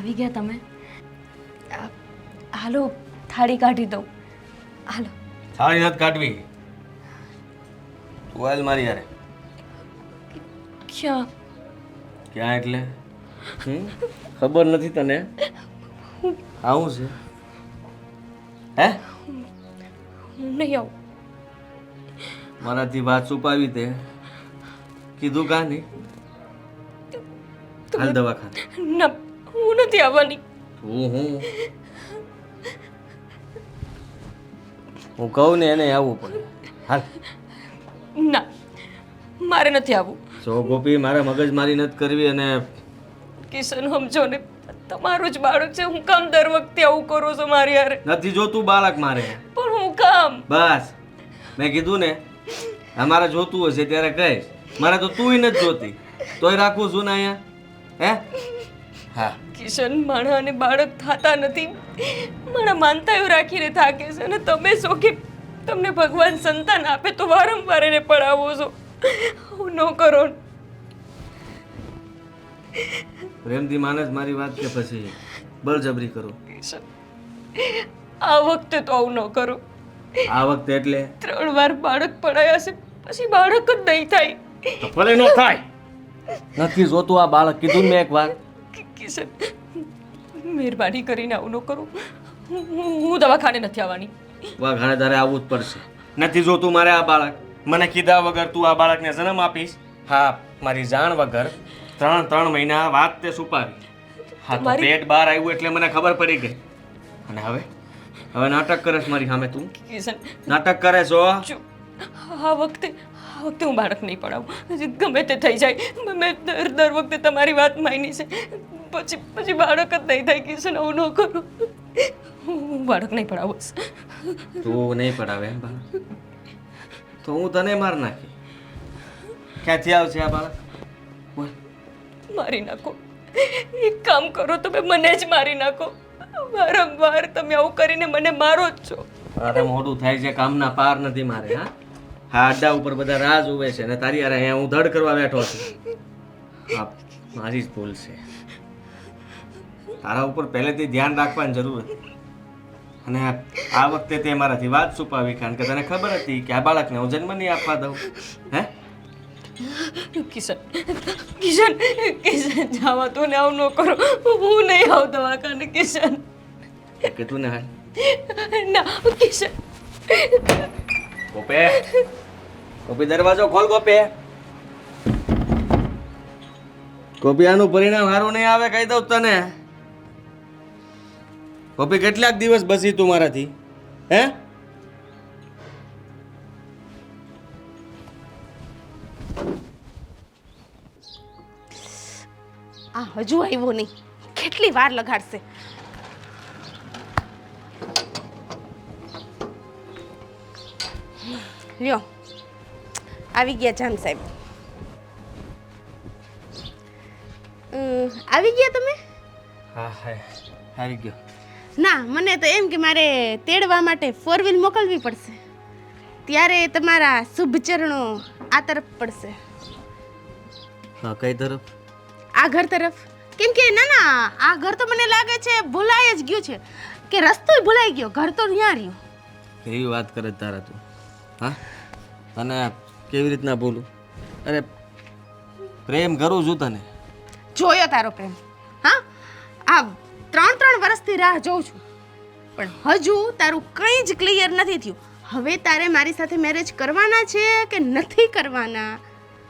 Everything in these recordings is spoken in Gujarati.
આવી ગયા તમે? હાલો થાળી કાઢી દઉં. હાલો. થાળી નથી કાઢવી. તું હાલ મારી યારે. ક્યાં? ક્યાં એટલે ખબર નથી તને? આવું છે હે? હું નહીં આવું. મારાથી વાત છુપાવી તે કીધું કા નહીં? હાલ દવાખાને. ના, હું નથી આવવાની. હું કહું ને એને આવવું પડે. હાલ. ના, મારે નથી આવવું. સો ગોપી, મારે મગજમારી નથી કરવી. અને કિશન સમજો ને, તમારું જ બાળક છે. હું કામ દર વખતે આવું કરો છો મારી યાર? નથી જોતું બાળક મારે. પણ હું કામ? બસ મેં કીધું ને, અમારે જોતું હશે ત્યારે કહીશ. મારે તો તુંય નથી જોતી, તોય રાખું છું ને અહીંયા. હે? હા. કિશન, માણા અને બાળક થતા નથી. મારા માનતા એવું રાખીને થાકે છે. અને તમે શું કે તમને ભગવાન સંતાન આપે તો વારંવાર એને પડાવો છો. હું ન કરો. પ્રેમથી માનસ મારી વાત કે પછી બળજબરી કરો? કિશન, આ વખતે તો આવું ન કરો. આ વખતે એટલે 3 વાર બાળક પડાયા છે, પછી બાળક જ નહીં થાય. તો ભલે ન થાય. નથી જોતું આ બાળક, કીધું મેં એક વાર. કિશન, મહેરબાની કરીને આવું ન કરો. હું દવાખાને નથી આવવાની. વાઘાણે તારે આવવું જ પડશે. નથી જોતું મારે આ બાળક. મને કીધા વગર તું આ બાળકને જન્મ આપીશ? હા, મારી જાણ વગર 3 મહિના વાત તે છુપાવી. હા, તો પેટ બહાર આવ્યું એટલે મને ખબર પડી ગઈ. અને હવે નાટક કરે છે મારી સામે તું? કિશન, નાટક કરે છો? આ વખતે હું બાળક નહીં પડાવું. ગમે તે થઈ જાય. મેં દર વખતે તમારી વાત માની છે. પછી બાળક જ નહીં થાય. કિશન, આવું ન કરો. હું બાળક નહીં પડાવું. તું નહીં પડાવે એમ બાળક? તો હું તને માર નાખી. ક્યાંથી આવશે આ બાળક? બોલ. મારી નાખો. એક કામ કરો, તમે મને જ મારી નાખો. વારંવાર તમે આવું કરીને મને મારો જ છો. અરે મોડું થાય છે, કામના પાર નથી મારે. હા, અડ્ડા ઉપર બધા રાહ જોવે છે ને તારી યાર અહીંયા હું ધડ કરવા બેઠો છું. હા, મારી જ ભૂલ છે. તારા ઉપર પહેલેથી ધ્યાન રાખવાની જરૂર હતી. અને આ વખતે તે મારાથી વાત છુપાવી, કારણ કે તને ખબર હતી કે આ બાળકને હું જન્મ નહીં આપવા દઉં. હે? કિશન, જાવા તો ને આવું ન કરો. હું નહીં આવું દવાખાને. કિશન, કીધું ને હાલ. ના કિશન. ગોપી દરવાજો ખોલ. ગોપી આનું પરિણામ સારું નહીં આવે, કહી દઉં તને. ગોપી, કેટલાક દિવસ બસી તું મારાથી? હે? આ હજુ આવ્યો નહીં. કેટલી વાર લગાડશે? લ્યો, આવી ગયા જામ સાહેબ. આવી ગયા તમે? હા, આવી ગયો. ના, મને તો એમ કે મારે તેડવા માટે 4 વ્હીલ મોકલવી પડશે. ત્યારે તમારા શુભ ચરણો આ તરફ પડશે. હા, કઈ તરફ? આ ઘર તરફ. કેમ કે ના, આ ઘર તો મને લાગે છે ભૂલાઈ જ ગયું છે. કે રસ્તોય ભૂલાઈ ગયો, ઘર તો ત્યાં રહ્યું. એવી વાત કરે તારા તું? હા, તને કેવી રીતના બોલું? અરે પ્રેમ કરું છું તને. જોયો તારો પ્રેમ. હા, આ 3 વર્ષથી રાહ જોઉં છું, પણ હજુ તારું કંઈ જ ક્લિયર નથી થયું. હવે તારે મારી સાથે મેરેજ કરવાના છે કે નથી કરવાના?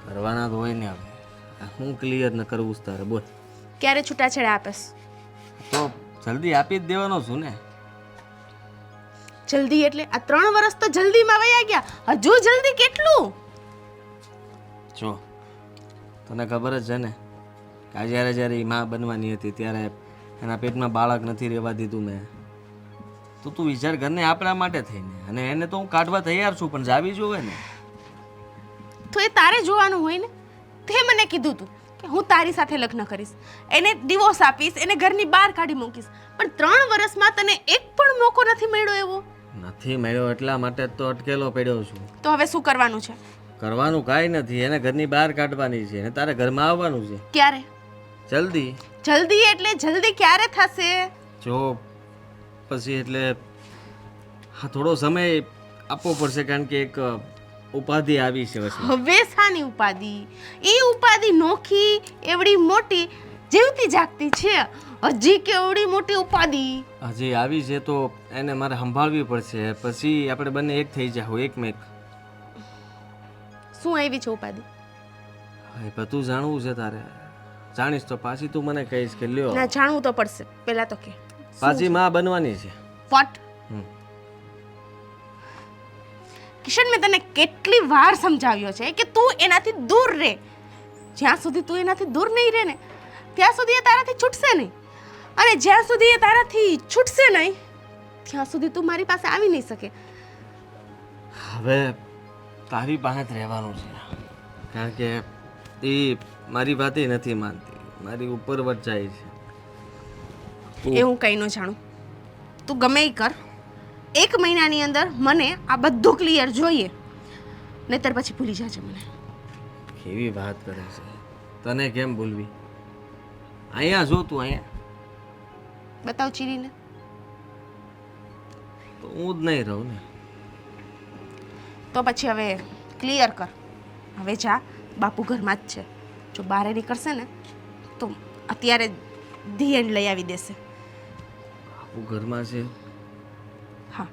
કરવાના તો હોય ને. હવે હું ક્લિયર ન કરવું છે તારે? બોલ. ક્યારે છૂટાછેડા આપીશ? તો જલ્દી આપી જ દેવાનો છું ને. જલ્દી એટલે આ 3 વર્ષ તો જલ્દીમાં વયા ગયા. હજુ જલ્દી કેટલું? જો, તને ખબર જ છે ને કે જ્યારે એ માં બનવાની હતી ત્યારે એના પેટમાં બાળક નથી રહેવા દીધું મેં. તો તું વિચાર કર ને, આપણા માટે થઈને. અને એને તો હું કાઢવા તૈયાર છું, પણ જાવી જોવે ને. તો એ તારે જોવાનું હોય ને. તે મને કીધું તું કે હું તારી સાથે લગ્ન કરીશ, એને ડિવોર્સ આપીશ, એને ઘરની બહાર કાઢી મૂકીશ. પણ 3 વર્ષમાં તને એક પણ મોકો નથી મળ્યો. એવો નથી મળ્યો એટલા માટે તો અટકેલો પડ્યો છું. તો હવે શું કરવાનું છે? કરવાનું કાંઈ નથી. એને ઘરની બહાર કાઢવાની છે અને તારે ઘરમાં આવવાનું છે. ક્યારે? જલ્દી. જલ્દી એટલે જલ્દી ક્યારે થશે? જો પછી એટલે હા થોડો સમય આપવો પડશે કારણ કે એક ઉપાધિ આવી છે વચ્ચે. હવે શાની ઉપાધિ? એ ઉપાધિ નોખી એવડી મોટી જીવતી જાગતી છે, હજી કેવડી મોટી ઉપાધિ? હજી આવી છે તો એને મારે સંભાળવી પડશે, પછી આપણે બંને એક થઈ જાવ એકમેક. શું આવી છે ઉપાધિ? એ બધું જાણવું છે તારે. જાણીશ તો પાછી તું મને કહીશ કે લ્યો ના, જાણવું તો પડશે. પહેલા તો કે પાછી માં બનવાની છે. વોટ? હમ. કિશન, મેં તને કેટલી વાર સમજાવ્યો છે કે તું એનાથી દૂર રહે. જ્યાં સુધી તું એનાથી દૂર નહીં રહે ને ત્યાં સુધી એ તારાથી છૂટશે નહીં, અને જ્યાં સુધી એ તારાથી છૂટશે નહીં ત્યાં સુધી તું મારી પાસે આવી નહીં શકે. હવે તારી પાસે જ રહેવાનું છે કારણ કે એ મારી વાતે નથી માનતી, મારી ઉપર જાય છે. એ હું કંઈ ન જાણું. તું ગમે એ કર, 1 મહિનાની અંદર મને આ બધું ક્લિયર જોઈએ, નહીતર પછી ભૂલી જાજે મને. કેવી વાત કરે છે, તને કેમ ભૂલવી? અહીંયા જો તું, અહીંયા બતાવ ચીરીને. તો હું જ નહીં રહું ને. તો પછી હવે ક્લિયર કર. હવે જા, બાપુ ઘરમાં જ છે. જો બહાર નીકળશે ને તો અત્યારે ધી એન્ડ લઈ આવી દેશે. બાપુ ઘરમાં છે? હા.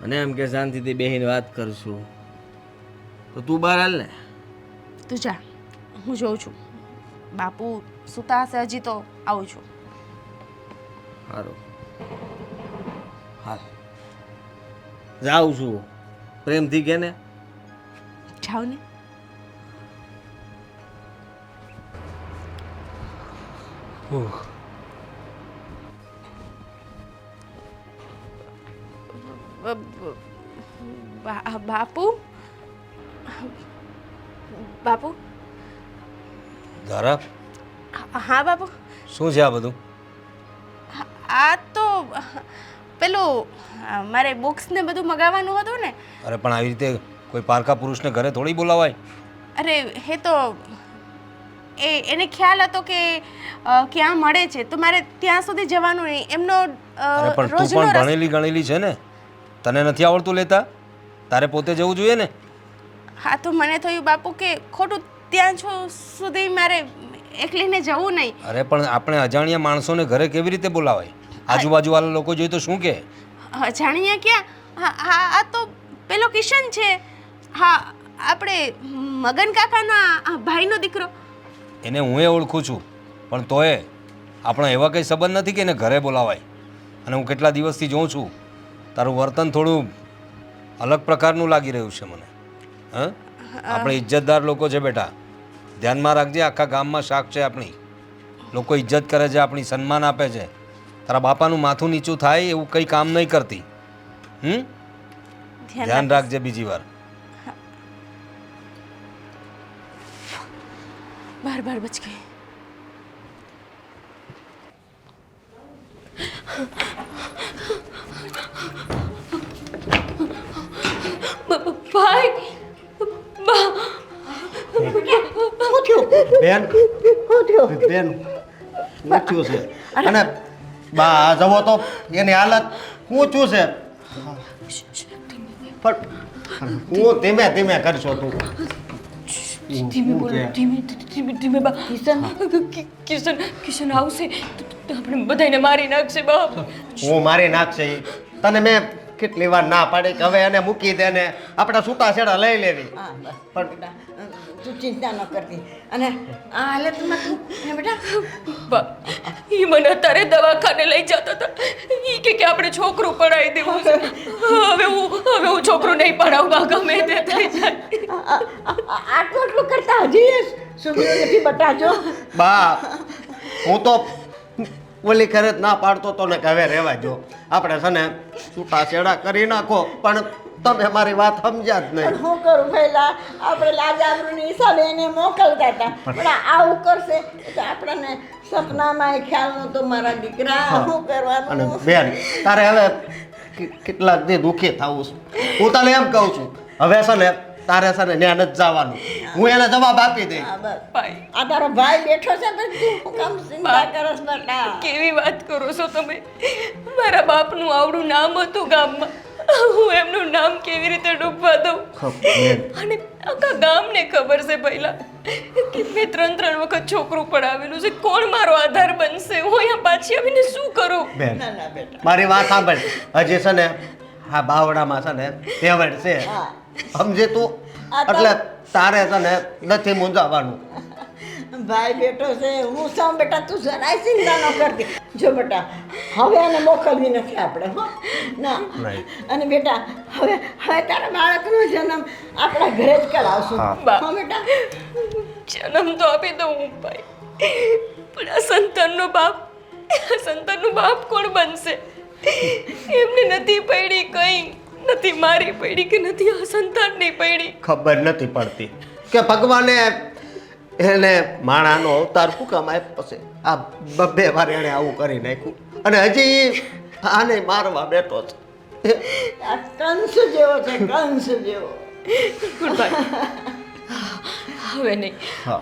અને એમ કે શાંતિથી બેહીને વાત કરશું તો તું બહાર હાલ ને. તું જા, હું જોઉં છું. બાપુ સૂતા હશે હજી તો આવું છું. સારું હાલ જાઉં છું. પ્રેમથી કે ને. જાઓ ને. બાપુ, બાપુ. ધારા, હા બાપુ. શું છે આ બધું? આ તો પેલું મારે બુક્સ ને બધું મગાવવાનું હતું ને. અરે પણ આવી રીતે કોઈ પારકા પુરુષને ઘરે થોડી બોલાવાય. અરે હે તો એને ખ્યાલ હતો કે ક્યાં મળે છે તો મારે ત્યાં સુધી જવાનું નહીં. એમનો અરે પણ તું રોજનો પણ ભણેલી ગણેલી છે ને, તને નથી આવડતું લેતા? તારે પોતે જવું જોઈએ ને. હા, તો મને થયું બાપુ કે ખોટું ત્યાં સુધી મારે એકલીને જવું નહીં. અરે પણ આપણે અજાણ્યા માણસોને ઘરે કેવી રીતે બોલાવાય? આજુબાજુવાળા લોકો જોઈએ તો શું કહે? અજાણ્યા ક્યાં? હા હા, આ તો પેલો કિશન છે. હા, આપણે મગન કાકાના ભાઈનો દીકરો. એને હું ઓળખું છું, પણ તોય આપણા એવા કંઈ સંબંધ નથી કે એને ઘરે બોલાવાય. અને હું કેટલા દિવસથી જોઉં છું તારું વર્તન થોડું અલગ પ્રકારનું લાગી રહ્યું છે મને. હા, આપણે ઇજ્જતદાર લોકો છે બેટા, ધ્યાનમાં રાખજે. આખા ગામમાં શાક છે આપણી, લોકો ઇજ્જત કરે છે, આપણી સન્માન આપે છે. તારા બાપાનું માથું નીચું થાય એવું કંઈ કામ નહીં કરતી. ધ્યાન રાખજે બીજી વાર. બાર બાર બચ ગઈ. ભાઈ, બેન બેન શું થયું છે? અને બા જવો તો એની હાલત શું થયું છે? પણ હું ધીમે ધીમે કરશો તું. ધીમે બોલો, ધીમે ધીમે ધીમે બા. કિશન કિશન આવશે તો આપણે બધાને મારી નાખશે બાપ. હું મારી નાખશે ઈ. તને મેં કેટલી વાર ના પાડી કે હવે એને મૂકી દે ને આપણે છૂટાછેડા લઈ લેવી. પણ તું ચિંતા ન કરતી. અને આ હાલતમાં તું હે બેટા, બા એ મને અત્યારે દવાખાને લઈ જતા હતા. એ કે આપણે છોકરું પડાવી દેવું છે. હવે હું છોકરું નહીં પડાવું બા, ગમે તે થઈ જાય. આટલું આટલું કરતા હજી સુધર્યું નથી બટાજો. બા હું તો ઓલી ખરે જ ના પાડતો તો ને કે હવે રહેવા જો આપણે છે ને છૂટાછેડા કરી નાખો, પણ તમે મારી વાત સમજ્યા જ નહીં. પણ શું કરું પહેલા આપણે લાજ આબરૂની હિસાબે એને મોકલતા હતા, પણ આવું કરશે તો આપણને સપનામાં ખ્યાલ નહોતો મારા દીકરા. શું અને કરવાનું? બેન તારે હવે કેટલાક દી દુઃખી થવું છે. હું તને એમ કહું છું હવે છે ને તારે છે ને ત્યાં નથી જવાનું. હું એને જવાબ આપી દઈશ. હા, બસ. ભાઈ આ તારો ભાઈ બેઠો છે તો તું શું કામ ચિંતા કરસ બેટા? કેવી વાત કરો છો તમે? મારા બાપનું આવડું નામ હતું ગામમાં, હું એમનું નામ કેવી રીતે ડૂબવા દઉં? બેન, અને આખા ગામને ખબર છે પહેલા કે મેં 3 વખત છોકરું પડાવેલું છે. કોણ મારો આધાર બનશે? હું અહીંયા પાછી આવીને શું કરું? બેન, ના ના બેટા. મારી વાત સાંભળ. હજી છે ને આ બાવડામાં છે ને તહેવાર છે, હા. સમજે તું? આ તો- એટલે તારે છે ને નથી મૂંઝાવાનું. ભાઈ બેઠો છે, હું સાવ બેટા, તું જરાય ચિંતા ન કરતી. જો બેટા, હવે એને મોકલવી નથી આપણે, હો ના. નહીં. અને બેટા, હવે હવે તારા બાળકનો જન્મ આપણા ઘરે જ કરાવશું. હા. હો બેટા. જન્મ તો આપી દઉં હું ભાઈ, પણ આ સંતાનનો બાપ કોણ બનશે? એમને નથી પડી, કઈ નથી મારી પડી કે નથી આ સંતાનની પડી. ખબર નથી પડતી કે ભગવાને એને માણાનો અવતાર શું કામ આપ્યો છે. આ બબ્બે વાર એણે આવું કરી નાખ્યું અને હજી આને મારવા બેઠો છે. આ કંસ જેવો છે, કંસ જેવો. Good bye. હવે નહીં, હા,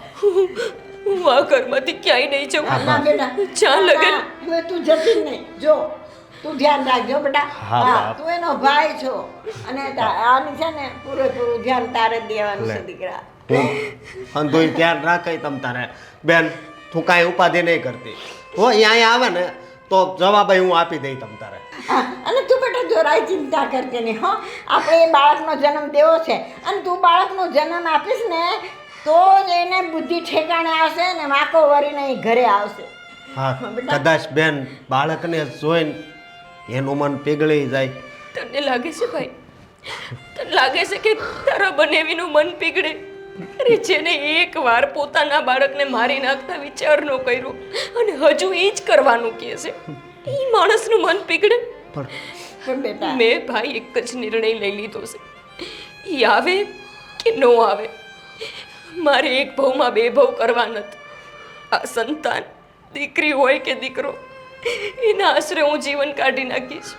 હું આ ઘરમાંથી ક્યાંય નહીં જાઉં. ના બેટા, ચાલ લગન. ના, હવે તું જતી જ નહીં. જો તું ધ્યાન રાખજો બેટા. હા, હા, બાપ. તું એનો ભાઈ છો અને આની છે ને પૂરેપૂરું ધ્યાન તારે જ દેવાનું છે લે. દીકરા. તું અંધોય ધ્યાન રાખે તમ તારે. બેન, તું કાંઈ ઉપાધિ નહીં કરતી. હો અહીંયા આવે ને તો જવાબ હું આપી દઈ તમ તારે. હા, અને તું બેટા જરાય ચિંતા કરતી નહીં, હો. આપણે એ બાળકનો જન્મ દેવો છે અને તું બાળકનો જન્મ આપીશ ને તો જ એને બુદ્ધિ ઠેકાણે આવશે ને વાંકો વળીને એ ઘરે આવશે. હા, કદાચ બેન બાળકને જોઈને એનું મન પીગળી જાય. તને લાગે છે ભાઈ, તને લાગે છે કે તારા બનેવીનું મન પીગળે? અરે જેને એકવાર પોતાના બાળકને મારી નાખતા વિચાર ન કર્યો અને હજુ એ જ કરવાનું કહે છે, એ માણસનું મન પીગળે? પણ બેટા, મેં ભાઈ એક જ નિર્ણય લઈ લીધો છે, એ આવે કે ન આવે, મારે એક ભાવમાં 2 ભાવ કરવા નથી. આ સંતાન દીકરી હોય કે દીકરો, એના આશરે હું જીવન કાઢી નાખીશ.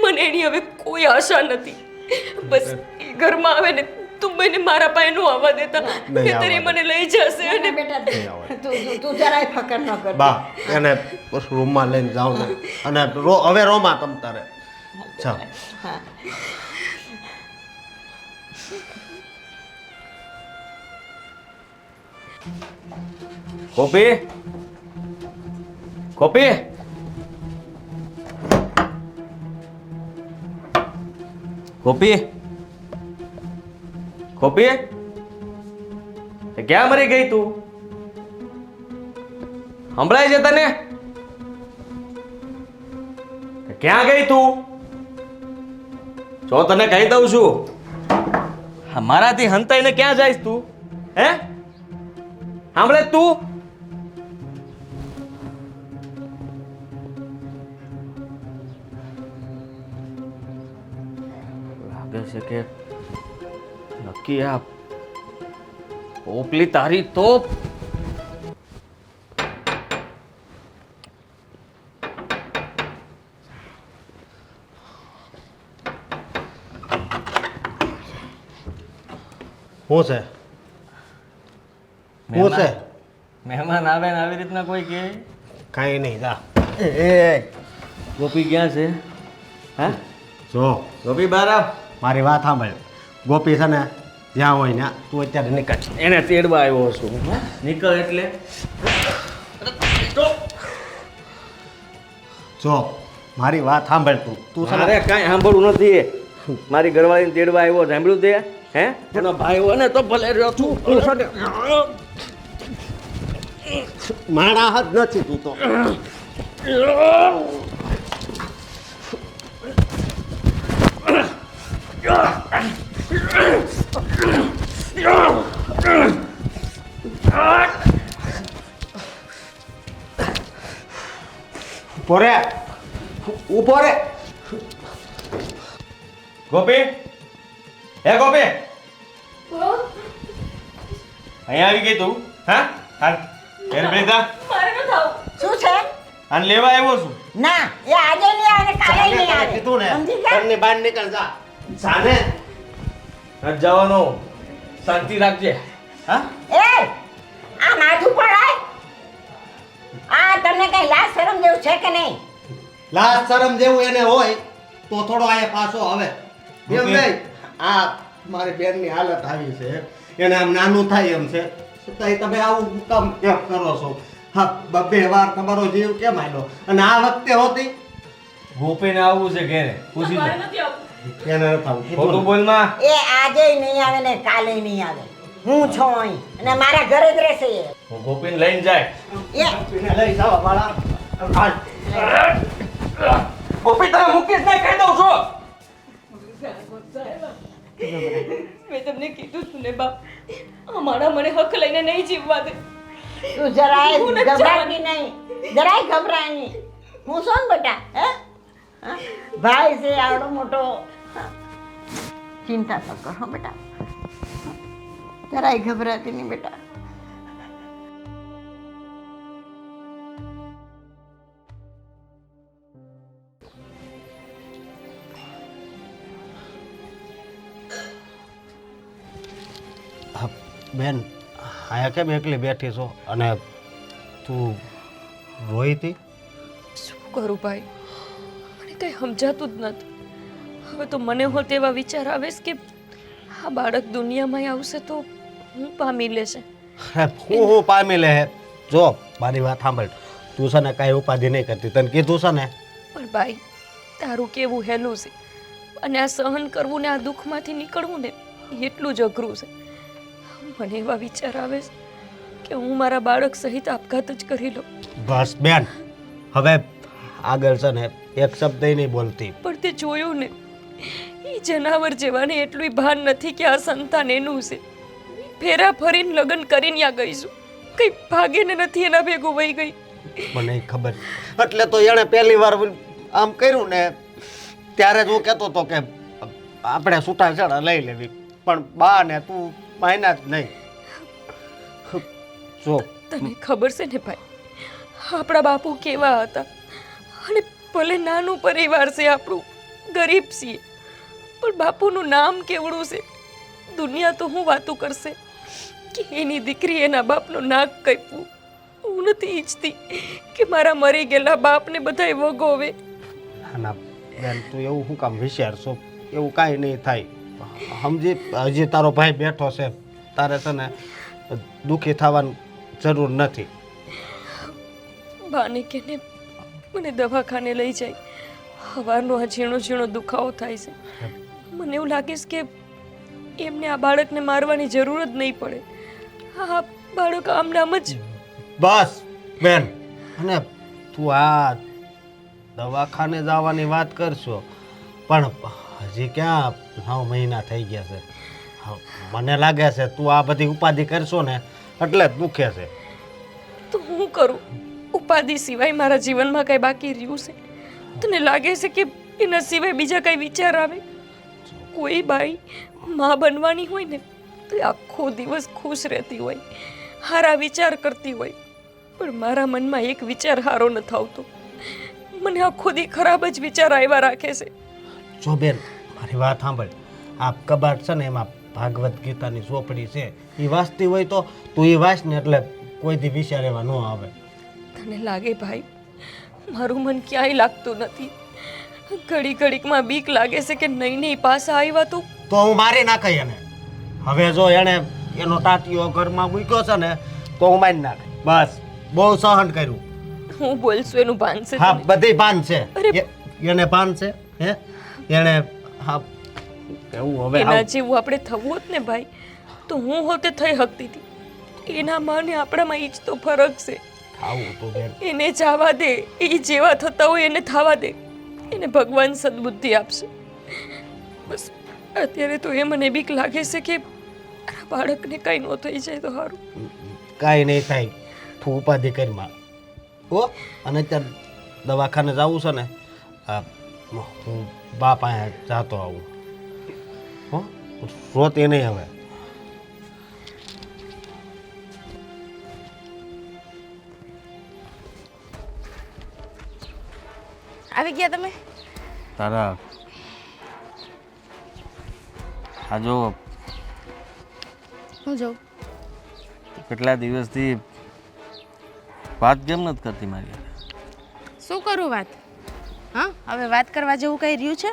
મને એની હવે કોઈ આશા નથી. બસ એ ઘરમાં આવે ને તું મને મારા પાસે નો આવવા દેતા, કે તરી મને લઈ જશે અને બેટા તું જરાય ફકર ન કર. બા એને રૂમમાં લઈને જાઓ ને અને હવે રોમાં તમ તારે જાઓ. હા. ગોપી, ગોપી, ગોપી, ગોપી, એ ક્યાં મરી ગઈ તું? સંભળાય છે તને? એ ક્યાં ગઈ તું? જો તને કહી દઉં છું, હા, મારાથી હંતાઈને ક્યાં જઈશ તું? હે, સાંભળે છે તું? લાગે છે કે નક્કી આ પોપલી તારી તોપ. શું છે? શું છે? મહેમાન આવે ને આવી રીતના કોઈ કે કાંઈ નહીં જા. ગોપી ક્યાં છે? હા, જો ગોપી બહાર આવ. મારી વાત સાંભળ. ગોપી છે ને જ્યાં હોય ને તું અત્યારે નીકળ. એને તેડવા આવ્યો છું. નીકળ એટલે જો મારી વાત સાંભળ તું. તું છે ને મારે કાંઈ સાંભળવું નથી. મારી ઘરવાળીને તેડવા આવ્યો, સાંભળ્યું તે? હે, એનો ભાઈ હોય ને તો ભલે રહ્યો છું. માણા હાથ નથી તું તો. ઊભો રે, ઊભો રે. ગોપી, હે ગોપી, અહીંયા આવી ગઈ તું? હા, હાલ ઘેર બેઠા. મારે ન થાવ. શું છે? આને લેવા આવ્યો છું. ના, એ આજે નહીં આવે ને કાલે નહીં આવે. કીધું ને સમજી ગયા? ઘરની બહાર નીકળ જા. જાને નથી જવાનો. શાંતિ રાખજે હા એ આ માથું પડાય આ તને કઈ લાજ શરમ જેવું છે કે નહીં? લાજ શરમ જેવું એને હોય તો થોડો આયા પાછો આવે એમ નહીં. આ મારી બેનની હાલત આવી છે, એને આમ નાનું થાય એમ છે, છતાંય તમે આવું કામ કેમ કરો છો? હા, બબ્બે વાર તમારો જીવ કેમ આડો? અને આ વખતે હોતી ગોપીને આવવું છે ઘેરે પૂછી લે એને નથી આવવું. ખોટું બોલમાં એ આજે નહીં આવે ને કાલે નહીં આવે. હું છું અહીં અને મારા ઘરે જ રહેશે એ. હું ગોપીને લઈને જાય એ એને લઈ જાઓ વાળા. ગોપી તને મૂકીશ નહીં કહી દઉં છું મેં તમને કીધું તું ને બાપ, અમારા મને હક લઈને નહીં જીવવા દે. તું જરાય હું નથી ગભરાતી નહીં, જરાય ગભરાય નહીં. હું શું બેટા હે હા? ભાઈ છે આવડો મોટો હા. ચિંતા તો કરો બેટા, જરાય ગભરાતી નહીં બેટા. બેન, આયા કેમ એકલી બેઠી છો અને તું રોઈ હતી? શું કરું ભાઈ, મને કંઈ સમજાતું જ નથી. હવે તો મને હોત એવા વિચાર આવે છે કે આ બાળક દુનિયામાં આવશે તો હું પામી લેશે. હું પામી લે. જો મારી વાત સાંભળ, તું છે ને કાંઈ ઉપાધિ નહીં કરતી, તને કીધું છે ને. પણ ભાઈ, તારું કેવું હેલું છે અને આ સહન કરવું ને આ દુઃખમાંથી નીકળવું ને એટલું જ અઘરું છે. મને એવા વિચાર આવે છે કે હું મારા બાળક સહિત આપઘાત જ કરી લઉં. બસ બેન, હવે આગળ છે ને એક શબ્દ નહીં બોલતી. પણ તે જોયું ને, એ જનાવર જેવાને એટલું ભાન નથી કે આ સંતાન એનું છે. ફેરા ફરીને લગ્ન કરીને આ ગઈશું, કઈ ભાગે ને નથી એના ભેગું વહી ગઈ. મને ખબર, એટલે તો એણે પહેલી વાર આમ કર્યું ને ત્યારે જ હું કહેતો હતો કે આપણે છૂટાછેડા લઈ લેવી, પણ બા ને તું માયના જ નહીં. જો તને ખબર છે ને ભાઈ, આપણા બાપુ કેવા હતા, અને ભલે નાનું પરિવાર છે આપણું, ગરીબ છીએ, પણ બાપુનું નામ કેવડું છે. દુનિયા તો હું વાતું કરશે કે એની દીકરી એના બાપનું નાક કાપ્યું. હું નથી ઈચ્છતી કે મારા મરી ગયેલા બાપને બધાય વગોવે. ના બેન, તું એવું શું કામ વિચારશો? એવું કાંઈ નહીં થાય. સમજી, હજી તારો ભાઈ બેઠો છે, તારે છે ને દુઃખી થવાની જરૂર નથી. બાને કે ને મને દવાખાને લઈ જાય. સવારનો આ ઝીણો ઝીણો દુખાવો થાય છે. મને એવું લાગે છે કે એમને આ બાળકને મારવાની જરૂર જ નહીં પડે. આ બાળક આમ નામ જ. બસ બેન, અને તું આ દવાખાને જવાની વાત કરશો, પણ હજી ક્યાં 9 મહિના થઈ ગયા છે. મને લાગે છે તું આ બધી ઉપાધિ કરશો ને એટલે જ દુખે છે. તો હું કરું? ઉપાધિ સિવાય મારા જીવનમાં કઈ બાકી રહ્યું છે? તને લાગે છે કે એના સિવાય બીજા કઈ વિચાર આવે? કોઈ બાઈ માં બનવાની હોય ને તો આખો દિવસ ખુશ રહેતી હોય, હારા વિચાર કરતી હોય, પણ મારા મનમાં એક વિચાર હારો ન આવતો. મને આખો દી ખરાબ જ વિચાર આવ્યા રાખે છે. જો બેન, મારી વાત સાંભળ, આ કબાટ છે ને એમાં ભાગવત ગીતાની ચોપડી છે, એ વાંચતી હોય તો તું એ વાંચ ને એટલે કોઈ દી વિચાર એવા ન આવે. તને લાગે ભાઈ, મારું મન ક્યાંય લાગતું નથી. ઘડી ઘડીકમાં બીક લાગે છે કે નહીં નહીં પાછા આવ્યા તો હું મારી નાખાય એને. હવે જો એને એનો ટાટિયો ઘરમાં મૂક્યો છે ને તો હું મારી નાખ. બસ, બહુ સહન કર્યું. હું બોલશું એનું ભાન છે હા, તને? બધી ભાન છે. અરે! એને ભાન છે હે એને. હા, એવું હવે એના જેવું આપણે થવું હોત ને ભાઈ તો હું હોતે થઈ શકતી હતી. એના માને આપણામાં ઈ જ તો ફરક છે. આવું તો બેન, એને જવા દે, એ જેવા થતા હોય એને થવા દે. એને ભગવાન સદબુદ્ધિ આપશે. બસ અત્યારે તો એ મને બીક લાગે છે કે આ બાળકને કંઈ ન થઈ જાય તો સારું. કાંઈ નહીં થાય, તું ઉપાધિ કરીમાં હો. અને અત્યારે દવાખાને જવું છે ને, હું બાપ અહીંયા જાતો આવું હો. રોતી નહીં હવે. આવી ગયા તમે? તારા આ જો હું જઉં કેટલા દિવસથી વાત કેમ નથી કરતી મારી હારે? શું કરું વાત? હા, હવે વાત કરવા જેવું કંઈ રહ્યું છે?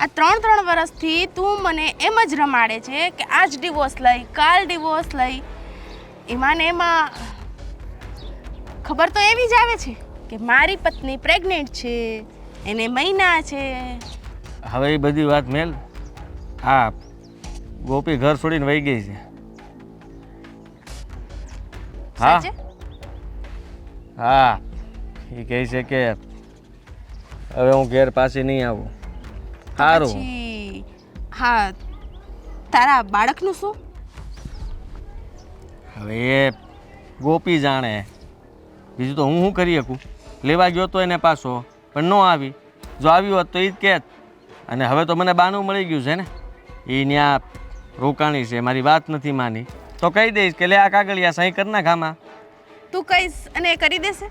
આ 3 વર્ષથી તું મને એમ જ રમાડે છે કે આજ ડિવોર્સ લઈ, કાલ ડિવોર્સ લઈ. એમાં ને એમાં ખબર તો એવી જ આવે છે કે મારી પત્ની પ્રેગ્નેન્ટ છે, એને મહિના છે. હવે એ બધી વાત મેલ. હા, ગોપી ઘર છોડીને વહી ગઈ છે. હા સાચે? હા, એ કહે છે કે હવે હું ઘેર પાછી નહીં આવું. સારું. પછી હા, તારા બાળકનું શું? હવે એ ગોપી જાણે, બીજું તો હું શું કરી શકું? લેવા ગયો તો એને પાછો, પણ ન આવી. જો આવ્યું હોત તો એ જ કહેત. અને હવે તો મને બાનું મળી ગયું છે ને, એ ત્યાં રોકાણી છે, મારી વાત નથી માની, તો કહી દઈશ કે લે આ કાગળિયા સહી કરી નાખ આમાં. તું કહીશ અને એ કરી દેશે?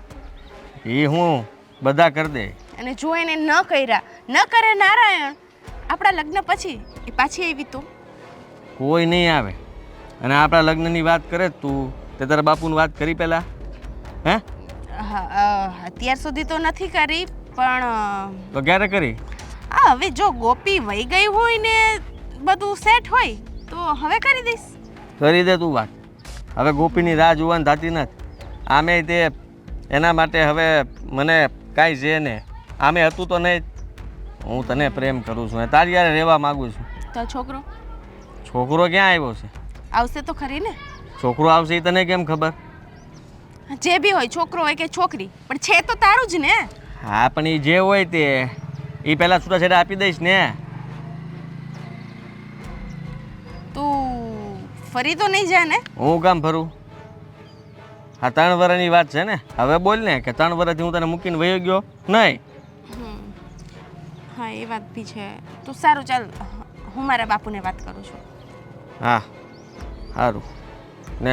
એ હું બધા કરી દે. અને જો એને ન કર્યા, ન કરે નારાયણ, આપણા લગ્ન પછી એ પાછી આવી તો? કોઈ નહીં આવે. અને આપણા લગ્નની વાત કરે તું, તે તારા બાપુની વાત કરી પહેલાં? હે? અત્યાર સુધી તો નથી કરી, પણ તો ક્યારે કરી? હવે જો ગોપી વહી ગઈ હોય ને બધું સેટ હોય તો હવે કરી દઈશ. કરી દે તું વાત. હવે ગોપીની રાહ જોવાની થતી નથી. આમે તે એના માટે હવે મને કાંઈ છે ને, આમે હતું તો નહીં. હું તને પ્રેમ કરું છું, તારી યારે રહેવા માગું છું. તો છોકરો છોકરો ક્યાં આવ્યો છે? આવશે તો ખરી ને? છોકરો આવશે એ તને કેમ ખબર? જે બી હોય, છોકરો હોય કે છોકરી, પણ છે તો તારું જ ને. હા, પણ એ જે હોય તે એ પહેલાં છૂટાછેડા આપી દઈશ ને. તું ફરી તો નહીં જાય ને? હું કામ ફરું? હા, 3 વર્ષની વાત છે ને. હવે બોલ ને કે 3 વર્ષથી હું તને મૂકીને વયો ગયો નહીં. હા, એ વાત બી છે. તું સારું ચાલ, હું મારા બાપુને વાત કરું છું. હા, સારું. ને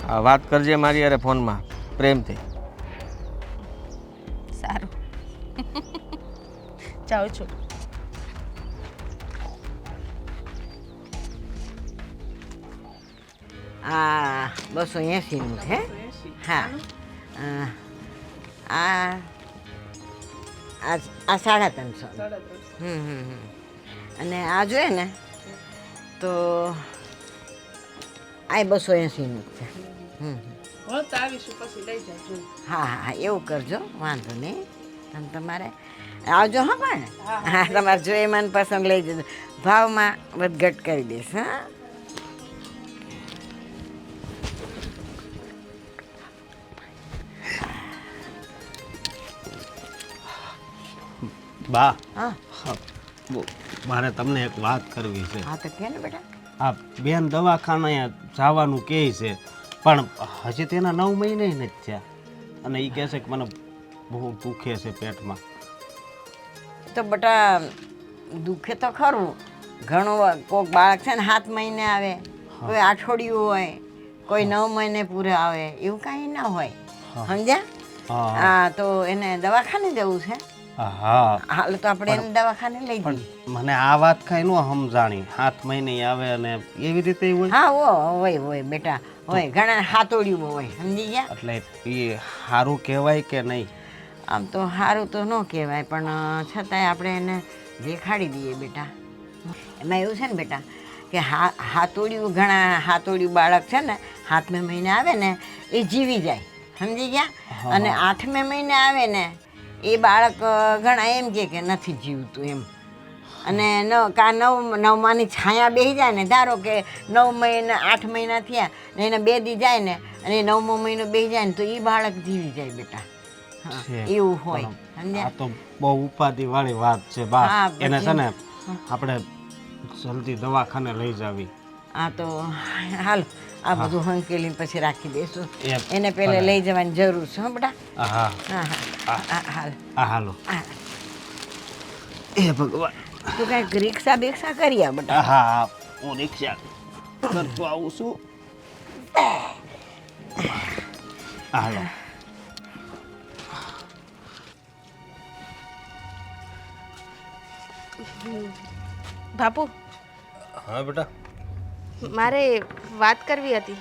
આ વાત કરજે મારી યારે ફોનમાં પ્રેમથી. સારું. જાઉં છું. આ 280નું છે. હા, આ આ 350. અને આ જોઈએ ને તો આ 280નું છે. હા હા, એવું કરજો, વાંધો નહીં. અને તમારે આવજો. હા, પણ હા, તમારે જો એ મનપસંદ લઈ જજો. ભાવમાં વધઘટ કરી દઈશ. હા, બા, હા મારે તમને એક વાત કરવી છે. હા, તો કે ને બેટા. આ બેન દવાખાને જવાનું કહે છે, પણ હજી તેના 9 મહિને નથી થયા, અને એ કહે છે કે મને બહુ દુખે છે પેટમાં. તો બેટા દુખે તો ખરું ઘણું. કોઈક બાળક છે ને 7 મહિને આવે, કોઈ અઠવાડિયું હોય, કોઈ 9 મહિને પૂરે આવે, એવું કાંઈ ના હોય. સમજ્યા? હા, તો એને દવાખાને જવું છે. હા, હાલ તો આપણે એને દવાખાને લઈ પણ જઈએ. મને આ વાત કાંઈ ન સમજાણી. 7 મહિને આવે અને એવી રીતે હોય. હા, હોય બેટા, હોય. ઘણા હાથોડિયું હોય, સમજી ગયા? એટલે એ સારું કહેવાય કે નહીં? આમ તો સારું તો ન કહેવાય, પણ છતાંય આપણે એને દેખાડી દઈએ બેટા. એમાં એવું છે ને બેટા કે હાથોડિયું, ઘણા હાથોડિયું બાળક છે ને 7મે મહિને આવે ને એ જીવી જાય, સમજી ગયા? અને 8મે મહિને આવે ને એ બાળક ઘણા એમ કહે કે નથી જીવતું એમ. અને નવમાની છાયા બેસી જાય ને, ધારો કે 9 મહિના 8 મહિના થયા ને એને 2 દી જાય ને અને 9મો મહિનો બેસી જાય ને તો એ બાળક જીવી જાય બેટા. હા, એવું હોય. આ તો બહુ ઉપાધિ વાળી વાત છે બા. હા, એને છે ને આપણે જલ્દી દવાખાને લઈ જાવી. હા, તો હાલ આ બધું હંકેલી પછી રાખી દઈશું. એમ. એને પહેલે લઈ જવાની જરૂર છે. હો બેટા. હા, હા હા, હાલ. હાલો. હા. એ ભગવાન. તું કાંઈક રિક્ષા બિક્ષા કરી આ બેટા. હા, હું રિક્ષા કરતો આવું છું. હાલો. બાપુ, હા બેટા. મારે વાત કરવી હતી.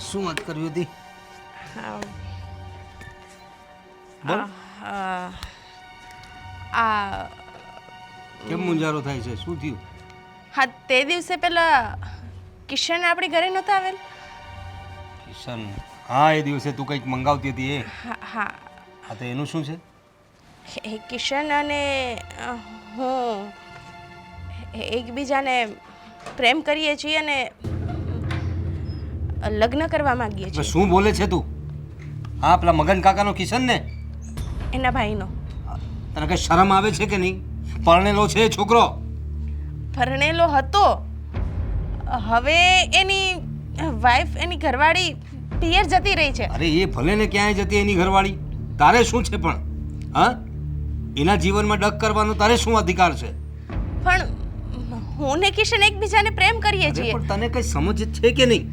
શું વાત કરવી હતી? બોલ. આ કેમ મુંજારો થાય છે? શું થયું? હા, તે દિવસે પેલા કિશન આપણી ઘરે નહોતા આવેલ? કિશન? હા, એ દિવસે તું કંઈક મંગાવતી હતી એ. હા. હા, તો એનું શું છે? એ કિશન અને હું એકબીજાને પ્રેમ કરીએ છીએ અને લગ્ન કરવા માંગીએ એટલે છીએ. શું બોલે છે તું? હા, પેલા મગન કાકાનો કિશન ને? એના ભાઈનો. તને કઈ શરમ આવે છે કે નહીં? પરણેલો છે એ છોકરો. પરણેલો હતો, હવે એની વાઈફ, એની ઘરવાળી પિયર જતી રહી છે. અરે એ ભલે ને ક્યાંય જતી એની ઘરવાળી, તારે શું છે પણ? હા, એના જીવનમાં ડગ કરવાનો તારે શું અધિકાર છે? પણ હું ને કિશન એકબીજાને પ્રેમ કરીએ અરે છીએ. પણ તને કઈ સમજ છે કે નહીં?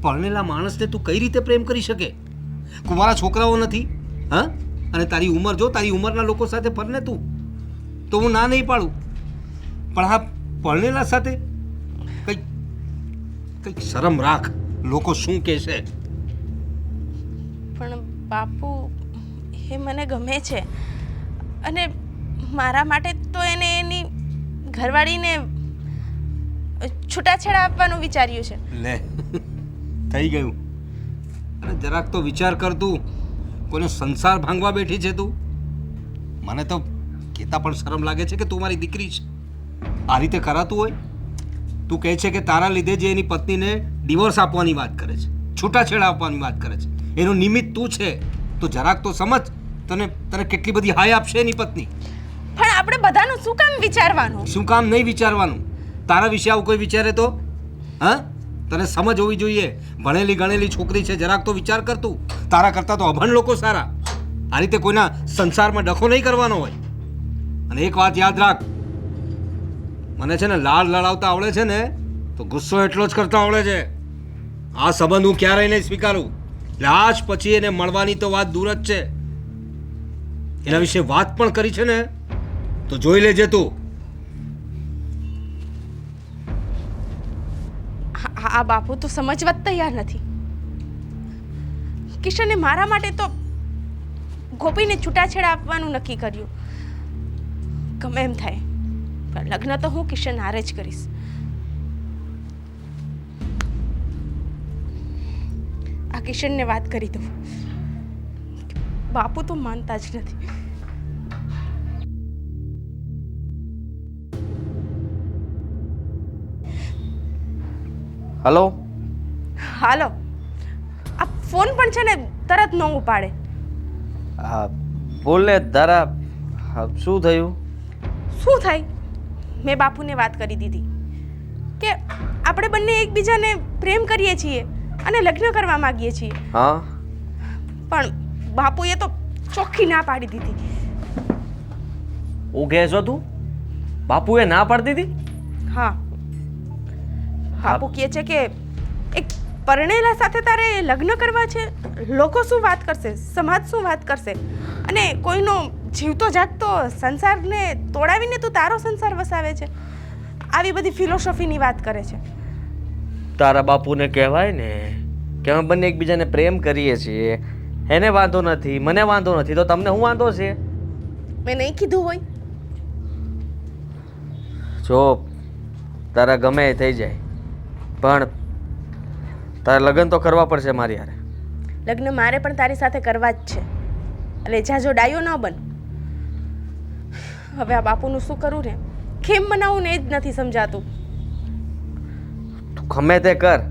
પરણેલા માણસને તું કઈ રીતે પ્રેમ કરી શકે? કુંવારા છોકરાઓ નથી? હા, અને તારી ઉંમર જો, તારી ઉંમરના લોકો સાથે ફરને તું, તો હું ના નહીં પાડું, પણ હા પરણેલા સાથે કંઈક કંઈક શરમ રાખ. લોકો શું કહેશે? પણ બાપુ, એ મને ગમે છે અને મારા માટે તો એને એની ઘરવાળીને છૂટાછેડા આપવાનું વિચાર્યું છે. લે, થઈ ગયું. અને જરાક તો વિચાર કર તું, કોઈને સંસાર ભાંગવા બેઠી છે તું? મને તો કહેતા પણ શરમ લાગે છે કે તું મારી દીકરી છે. આ રીતે કરાતું હોય? તું કહે છે કે તારા લીધે જે એની પત્નીને ડિવોર્સ આપવાની વાત કરે છે, છૂટાછેડા આપવાની વાત કરે છે, એનું નિમિત્ત તું છે, તો જરાક તો સમજ. તને કેટલી બધી હાય આપશે એની પત્ની. પણ આપણે બધાનું શું કામ વિચારવાનું? શું કામ નહીં વિચારવાનું? તારા વિશે આવું કોઈ વિચારે તો? હા, તને સમજ હોવી જોઈએ. ભણેલી ગણેલી છોકરી છે, જરાક તો વિચાર કર તું. તારા કરતાં તો અભણ લોકો સારા. આ રીતે કોઈના સંસારમાં ડખો નહીં કરવાનો હોય. અને એક વાત યાદ રાખ, મને છે ને લાડ લડાવતા આવડે છે ને, તો ગુસ્સો એટલો જ કરતા આવડે છે. આ સંબંધ હું ક્યારેય નહીં સ્વીકારું. આજ પછી એને મળવાની તો વાત દૂર જ છે. એના વિશે વાત પણ કરી છે ને, તો જોઈ લેજે તું. આ બાપુ તો સમજવા જ તૈયાર નથી. કિશને મારા માટે તો ગોપીને છૂટાછેડા આપવાનું નક્કી કર્યું. ગમે એમ થાય, પણ લગ્ન તો હું કિશન હારે જ કરીશ. આ કિશનને વાત કરી દઉં. બાપુ તો માનતા જ નથી. હલો. હાલો. આ ફોન પણ છે ને તરત ન ઉપાડે. હા બોલ ને તારા. શું થયું? શું થાય? મેં બાપુને વાત કરી દીધી કે આપણે બંને એકબીજાને પ્રેમ કરીએ છીએ અને લગ્ન કરવા માંગીએ છીએ. હા, પણ બાપુએ તો ચોખ્ખી ના પાડી દીધી. હું કહે છો તું? બાપુએ ના પાડી દીધી? હા, બાપુ કહે છે કે એક પરણેલા સાથે તારે લગ્ન કરવા છે. લોકો શું વાત કરશે, સમાજ શું વાત કરશે, અને કોઈનો જીવતો જાગતો સંસારને તોડાવીને તું તારો સંસાર વસાવે છે. આવી બધી ફિલોસોફીની વાત કરે છે. તારા બાપુને કહેવાય ને કે અમે બંને એકબીજાને પ્રેમ કરીએ છીએ, એને વાંધો નથી, મને વાંધો નથી, તો તમને શું વાંધો છે? મેં નહીં કીધું હોય. જો તારા ગમે એ થઈ જાય, પણ તારે લગ્ન તો કરવા પડશે મારી હારે. લગ્ન મારે પણ તારી સાથે કરવા જ છે. એટલે જાજો ડાયો ન બન. હવે આ બાપુનું શું કરું ને, કેમ મનાવું ને એ જ નથી સમજાતું. તું ગમે તે કર,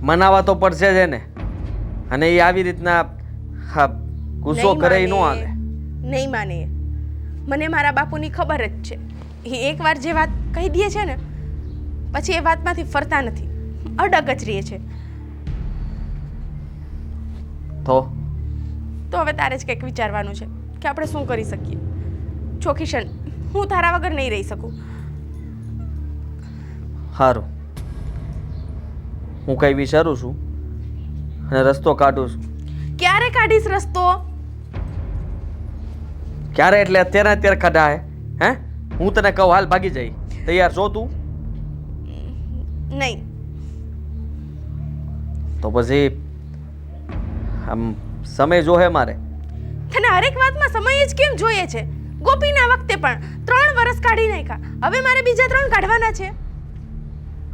મનાવા તો પડશે જ એને. અને એ આવી રીતના ગુસ્સો નહીં કરે ન માને. હાલે. નહીં માને એ. મને મારા બાપુની ખબર જ છે. એ એકવાર જે વાત કહી દે છે ને, પછી એ વાતમાંથી ફરતા નથી, અડગ જ રહે છે. તો હવે તારે જ કંઈક વિચારવાનું છે કે આપણે શું કરી શકીએ. જો કિશન, હું તારા વગર નહીં રહી શકું. સારું, હું કંઈ વિચારું છું અને રસ્તો કાઢું છું. ક્યારે કાઢીશ રસ્તો? ક્યારે એટલે અત્યારે કાઢાય? હે, હું તને કહું હાલ ભાગી જઈ, તૈયાર છો તું? નહીં. તો પછી આમ સમય જોહે મારે. તને હરેક વાતમાં સમય જ કેમ જોઈએ છે? ગોપીના વખતે પણ 3 વર્ષ કાઢી નાખ્યા, હવે મારે બીજા 3 કાઢવાના છે.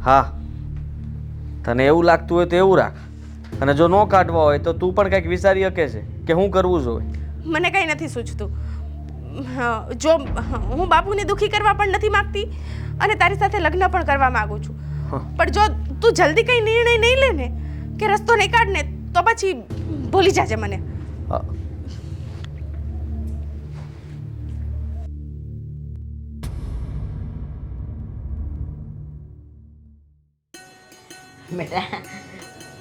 હા, તને એવું લાગતું હોય તો એવું રાખ, અને જો ન કાઢવા હોય તો તું પણ કંઈક વિચારી શકે છે કે શું કરવું જોઈએ. મને કંઈ નથી સૂચતું. જો હું બાપુને દુખી કરવા પણ નથી માંગતી અને તારી સાથે લગ્ન પણ કરવા માંગુ છું, પણ જો તું જલ્દી કંઈ નિર્ણય નહીં લે ને કે રસ્તો નહીં કાઢ ને તો પછી ભૂલી જાજે મને. હા. બેટા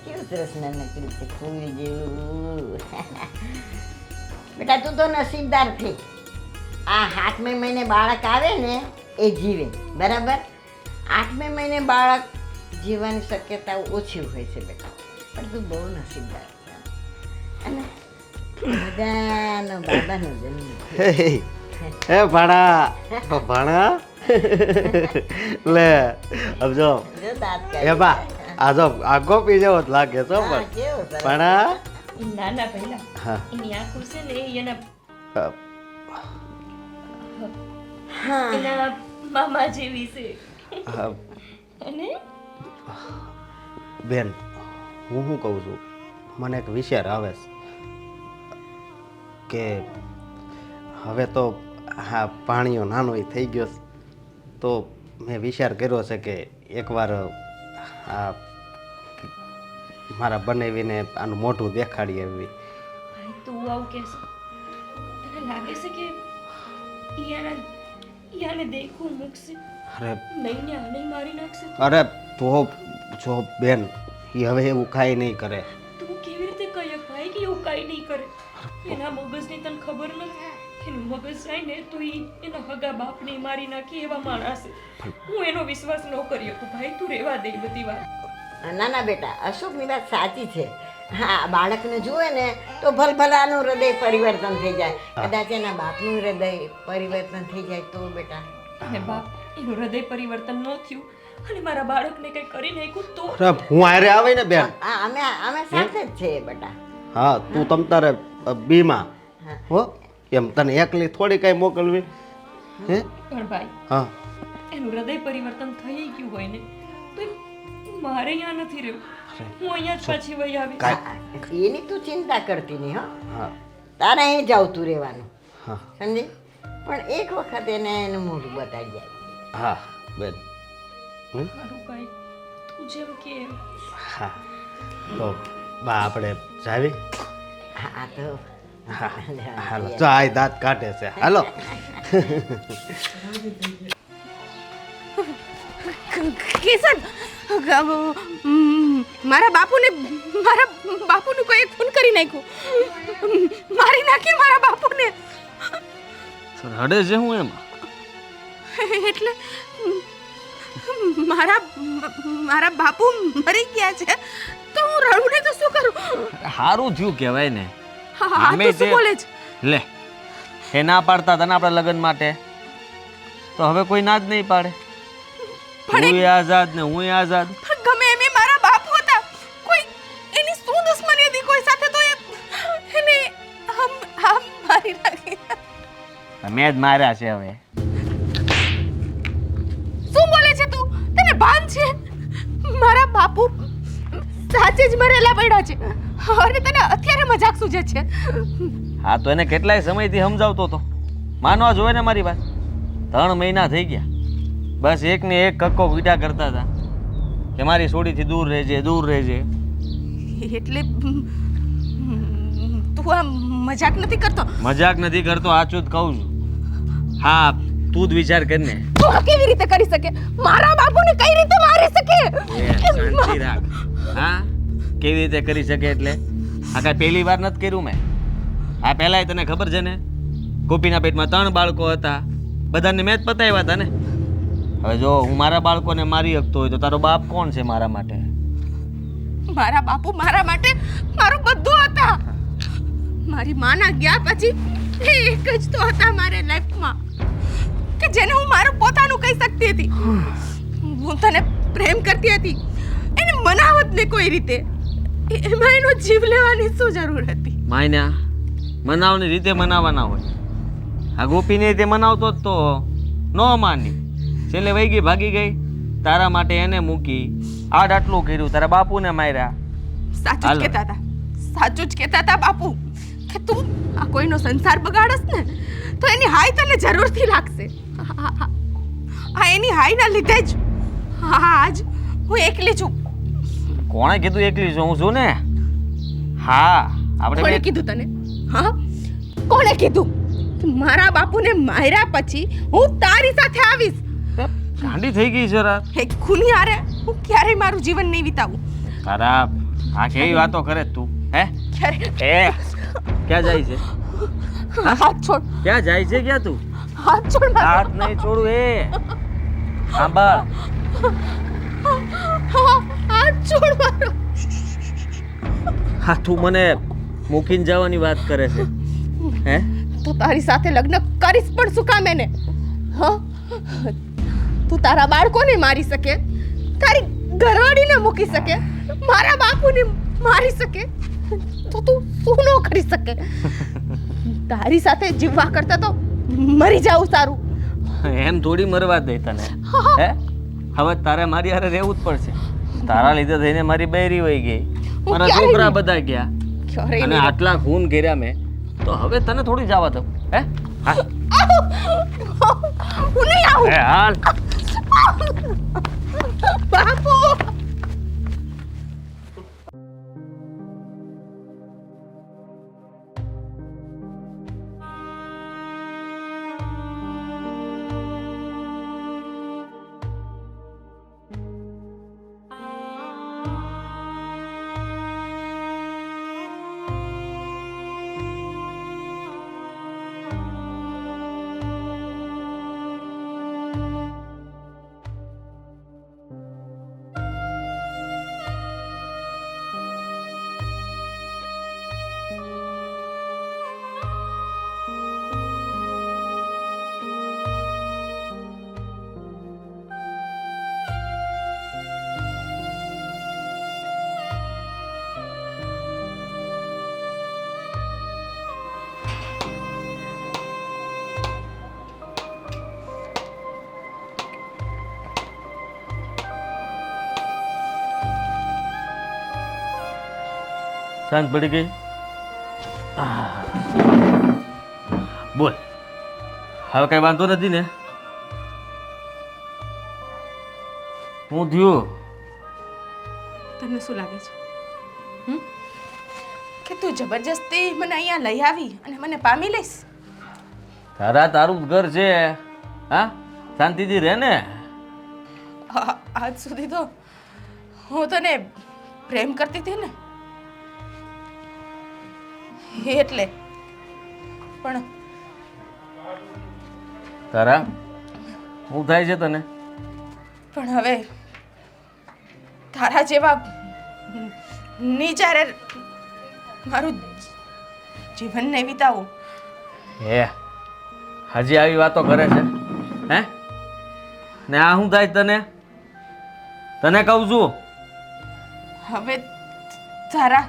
કેવું સરસ નાનકડું છે ફૂલ જેવું. બેટા તું તો નસીબદાર થઈ. આ 8મે મહિને બાળક આવે ને એ જીવે, બરાબર. 8મે મહિને બાળક જીવવાની શક્યતા ઓછી હોય છે બેટા, પણ તું બહુ નસીબદાર છે. અને બધાનો બાબાનો જન્મ હે ભાણા લે अब જો જો દાંત એ બા આ જો આ ગોપી જેવો જ લાગે છો હા, પણ કેવો સરસ. ભાણા નાના પહેલા હા એની આંખો છે ને એના હા એના મામા જેવી છે. હા, અને બેન હું શું કહું છું, મને એક વિચાર આવે છે કે હવે તો હા પાણીઓ નાનો થઈ ગયો છે, તો મેં વિચાર કર્યો છે કે એકવાર આ મારા બનાવીને આનું મોઢું દેખાડી આવી. ભાઈ તું આવું કહેશે, તને લાગે છે કે યાને દેખું મૂકશે અરે નહીં ને આને મારી નાખશે? અરે તો જો બેન એ હવે એવું કાંઈ નહીં કરે. તું કેવી રીતે કહે ભાઈ કે એવું કાંઈ નહીં કરે? એના મગજની તને ખબર નથી? એનું મગજ જાય ને તો એના હગા બાપને મારી નાખી એવા માણસ છે. હું એનો વિશ્વાસ ન કરી શકું ભાઈ, તું રહેવા દે એ બધી વાત. ના ના બેટા, અશોકની વાત સાચી છે. હા, બાળકને જુએ ને તો ભલભલાનું હૃદય પરિવર્તન થઈ જાય. કદાચ એના બાપનું હૃદય પરિવર્તન થઈ જાય તો બેટા. અને બાપ એનું હૃદય પરિવર્તન ન થયું અને મારા બાળકને કંઈ કરી નાખ્યું તો? અરે હું હારે આવે ને બેન. હા, અમે સાથે જ છે બેટા. હા તું તમ તારે બીમાં હો, એમ તને એકલી થોડી કઈ મોકલવી હે? પણ ભાઈ હા એનું હૃદય પરિવર્તન થઈ ગયું હોય ને તો મારે અહીંયા નથી રહેવું. હું અહીંયા જ પાછી વહી આવી. એની તું ચિંતા કરતી નહીં. હા તારે અહીં જ આવતું રહેવાનું, હા સમજી? પણ એક વખત એને એનું મોઢું બતાવી જાય. હા બેન મારું ભાઈ તું જેમ કે એમ. હા તો બા આપણે જાવી. હા તો હા હાલો જો આ દાંત કાઢે છે હાલો. કિશન, મારા બાપુનું કોઈ એક ફોન કરી નાખ્યું, મારી નાખી મારા બાપુને. રડે છે હું એમાં? એટલે મારા બાપુ મરી ગયા છે તો હું રડું ને તો શું કરું? સારું થયું કહેવાય ને. હા ગમે તો શું તે- બોલે છે? લે એ ના પાડતા હતા ને આપણા લગ્ન માટે, તો હવે કોઈ ના જ નહીં પાડે. પણ હું આઝાદ ને હું આઝાદ. પણ ગમે એમ એ મારા બાપુ હતા, કોઈ એની શું દુશ્મની હતી કોઈ સાથે, તો એને આમ મારી નાખી. મેં જ માર્યા છે હવે. શું બોલે છે તું? તને ભાન છે? મારા બાપુ સાચે જ મરેલા પડ્યા છે અને તને અત્યારે મજાક સૂજે છે? હા તો એને કેટલાય સમયથી સમજાવતો હતો, માનવા જોઈએ ને મારી વાત. 3 મહિના થઈ ગયા, બસ એકને એક કક્કો વીટા કરતા હતા કે મારી સોડીથી દૂર રહેજે દૂર રહેજે. એટલે તું આ મજાક નથી કરતો? મજાક નથી કરતો, સાચું જ કહું છું. હા તું જ વિચાર કરીને. તું આ કેવી રીતે કરી શકે? મારા બાપુને કઈ રીતે મારી શકે? શાંતિ રાખ. હા કેવી રીતે કરી શકે એટલે? આ કાંઈ પહેલી વાર નથી કર્યું મેં. આ પહેલાંય તને ખબર છે ને, ગોપીના પેટમાં 3 બાળકો હતા, બધાને મેં જ પતાવ્યા હતા ને. હવે જો હું મારા બાળકોને મારી શકતો હોય તો તારો બાપ કોણ છે મારા માટે? મારા બાપુ મારા માટે મારું બધું હતા. મારી માના ગયા પછી એ એક જ તો હતા મારી લાઈફમાં કે જેને હું મારું પોતાનું કહી શકતી હતી. હું તને પ્રેમ કરતી હતી એને મનાવત ને કોઈ રીતે. એમાં એનો જીવ લેવાની શું જરૂર હતી? માયના મનાવની રીતે મનાવવાના હોય. આ ગોપીને તે મનાવતો જ તો ન માની. છેલ્લે વહી ગઈ, ભાગી ગઈ. તારા માટે એને મૂકી, આટલું કર્યું, તારા બાપુને માર્યા. સાચું જ કહેતા હતા, સાચું જ કહેતા હતા બાપુ કે તું આ કોઈનો સંસાર બગાડસ ને તો એની હાય તને જરૂરથી લાગશે. આ એની હાયના લીધે જ આજ હું એકલી છું. કોણે કીધું એકલી છું? હું છું ને. હા, આપણે કોણે કીધું તને? હા, કોણે કીધું? મારા બાપુને માર્યા પછી હું તારી સાથે આવીશ. ગાંડી થઈ ગઈ જરા. એક ખૂની હારે હું ક્યારેય મારું જીવન નહીં વિતાવું. તારા આ કેવી વાતો કરે તું? હે ક્યારે એ ક્યાં જાય છે? હાથ છોડ, ક્યાં જાય છે? ક્યાં તું? હાથ છોડ મારો. હાથ નહીં છોડું. એ સાંભળ, હાથ છોડ મારો. હા તું મને મૂકીને જવાની વાત કરે છે? હે તો તારી સાથે લગ્ન કરીશ પણ શું કામ એને? હા, તું તારા બાળકોને મારી શકે, તારી ઘરવાળીને મૂકી શકે, મારા બાપુને મારી શકે, તો તું શું ન કરી શકે? તારી સાથે જીવવા કરતા તો મરી જાવું સારું. એમ થોડી મરવા દે તને. હે હવે તારે મારી હારે રહેવું જ પડશે. તારા લીધે થઈને મારી બૈરી વહી ગઈ, મારા ક્યારેય છોકરા નહીં. બધા ગયા, ક્યારેય અને નહીં. આટલા ખૂન કર્યા મેં, તો હવે તને થોડી જવા દઉં? હે હા, હું નહીં આવું. હે હાલ. બાપુ, સાંજ પડી ગઈ. બોલ, હવે કઈ વાંધો નથી ને? હું થયું? તને શું લાગે છે કે તું જબરજસ્તી મને અહીંયા લઈ આવી અને મને પામી લઈશ? તારું જ ઘર છે. હા, શાંતિથી રહે ને. આજ સુધી તો હું તને પ્રેમ કરતી હતી ને, એટલે. પણ તારા શું થાય છે તને? પણ હવે તારા જેવા નીચારે મારું જીવન નહીં વિતાવું. હે હજી આવી વાતો કરે છે? હે ને આ શું થાય તને? તને કહું છું. હવે તારા